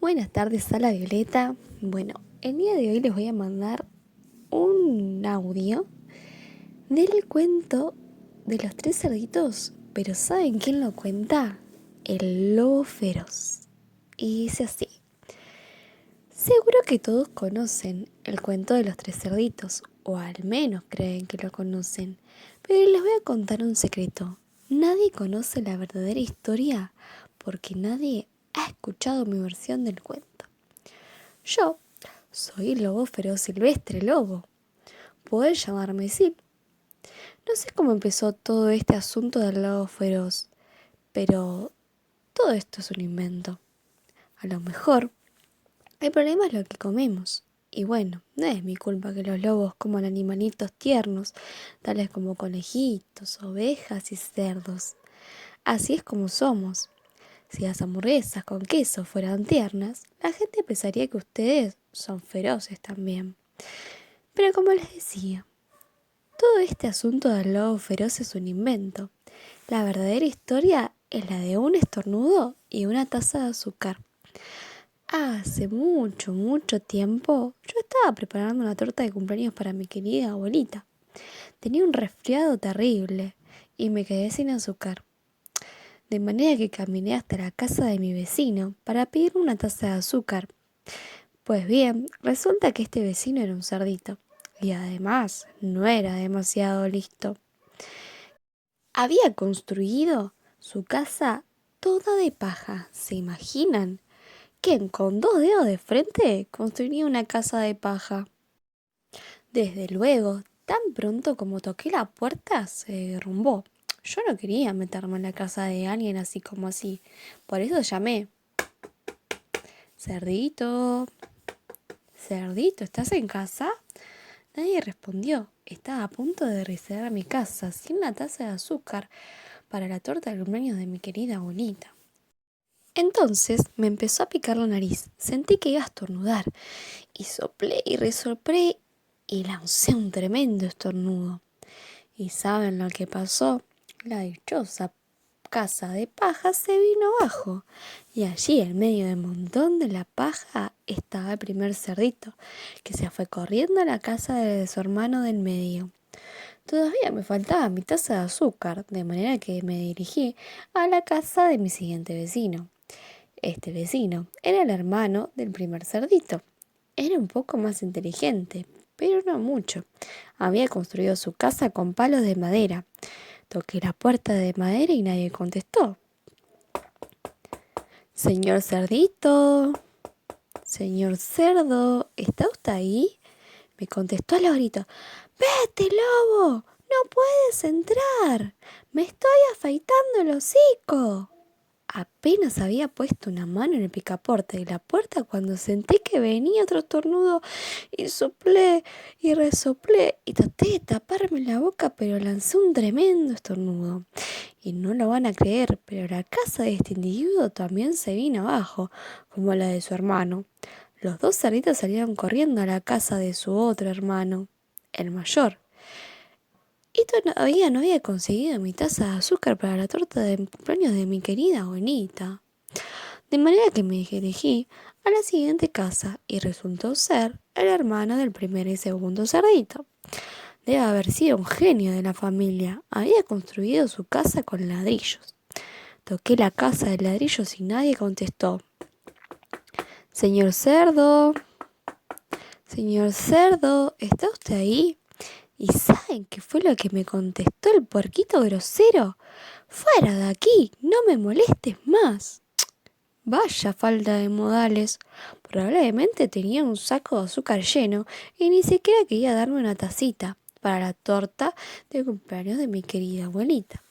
Buenas tardes a la Violeta. Bueno, el día de hoy les voy a mandar un audio del cuento de los tres cerditos, pero ¿saben quién lo cuenta? El lobo feroz. Y dice así: seguro que todos conocen el cuento de los tres cerditos, o al menos creen que lo conocen, pero les voy a contar un secreto. Nadie conoce la verdadera historia porque nadie ha escuchado mi versión del cuento. Yo soy el lobo feroz silvestre lobo. Podés llamarme Sil. No sé cómo empezó todo este asunto del lobo feroz, pero todo esto es un invento. A lo mejor el problema es lo que comemos. Y bueno, no es mi culpa que los lobos coman animalitos tiernos, tales como conejitos, ovejas y cerdos. Así es como somos. Si las hamburguesas con queso fueran tiernas, la gente pensaría que ustedes son feroces también. Pero como les decía, todo este asunto del lobo feroz es un invento. La verdadera historia es la de un estornudo y una taza de azúcar. Hace mucho, mucho tiempo, yo estaba preparando una torta de cumpleaños para mi querida abuelita. Tenía un resfriado terrible y me quedé sin azúcar. De manera que caminé hasta la casa de mi vecino para pedir una taza de azúcar. Pues bien, resulta que este vecino era un cerdito. Y además, no era demasiado listo. Había construido su casa toda de paja. ¿Se imaginan? ¿Quién con 2 dedos de frente construiría una casa de paja? Desde luego, tan pronto como toqué la puerta, se derrumbó. Yo no quería meterme en la casa de alguien así como así. Por eso llamé. Cerdito, cerdito, ¿estás en casa? Nadie respondió. Estaba a punto de regresar a mi casa sin la taza de azúcar para la torta de cumpleaños de mi querida abuelita. Entonces me empezó a picar la nariz. Sentí que iba a estornudar y soplé y resoplé y lancé un tremendo estornudo. ¿Y saben lo que pasó? La dichosa casa de paja se vino abajo y allí en medio del montón de la paja estaba el primer cerdito que se fue corriendo a la casa de su hermano del medio. Todavía me faltaba mi taza de azúcar, de manera que me dirigí a la casa de mi siguiente vecino. Este vecino era el hermano del primer cerdito. Era un poco más inteligente, pero no mucho. Había construido su casa con palos de madera. Toqué la puerta de madera y nadie contestó. Señor cerdito, señor cerdo, ¿está usted ahí? Me contestó a los gritos. ¡Vete, lobo! ¡No puedes entrar! ¡Me estoy afeitando el hocico! Apenas había puesto una mano en el picaporte de la puerta cuando sentí que venía otro estornudo y soplé y resoplé y traté de taparme la boca, pero lancé un tremendo estornudo. Y no lo van a creer, pero la casa de este individuo también se vino abajo, como la de su hermano. Los dos cerditos salieron corriendo a la casa de su otro hermano, el mayor. Y todavía no había conseguido mi taza de azúcar para la torta de cumpleaños de mi querida abuelita. De manera que me dirigí a la siguiente casa y resultó ser el hermano del primer y segundo cerdito. Debe haber sido un genio de la familia. Había construido su casa con ladrillos. Toqué la casa de ladrillos y nadie contestó. Señor cerdo, ¿está usted ahí? ¿Y saben qué fue lo que me contestó el puerquito grosero? Fuera de aquí, no me molestes más. Vaya falta de modales. Probablemente tenía un saco de azúcar lleno y ni siquiera quería darme una tacita para la torta de cumpleaños de mi querida abuelita.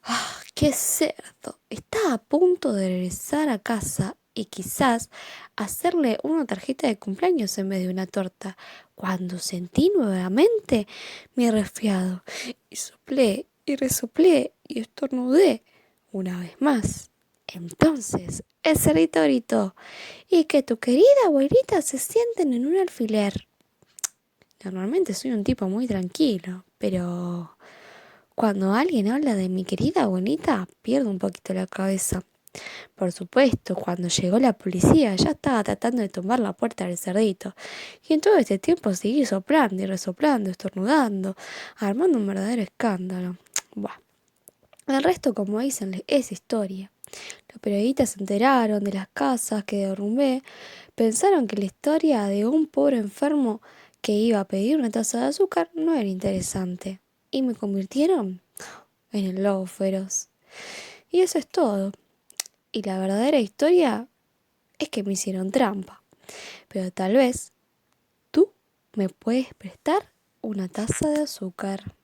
¡Ah, qué cerdo! Estaba a punto de regresar a casa y quizás hacerle una tarjeta de cumpleaños en vez de una torta, cuando sentí nuevamente mi resfriado y soplé y resoplé y estornudé una vez más. Entonces el cerdito gritó: y que tu querida abuelita se sienten en un alfiler. Normalmente soy un tipo muy tranquilo, pero cuando alguien habla de mi querida abuelita, pierdo un poquito la cabeza. Por supuesto, cuando llegó la policía ya estaba tratando de tomar la puerta del cerdito, y en todo este tiempo seguí soplando y resoplando, estornudando, armando un verdadero escándalo. Buah. El resto, como dicen, es historia. Los periodistas se enteraron de las casas que derrumbé, pensaron que la historia de un pobre enfermo que iba a pedir una taza de azúcar no era interesante, y me convirtieron en el lobo feroz. Y eso es todo. Y la verdadera historia es que me hicieron trampa. Pero tal vez tú me puedes prestar una taza de azúcar.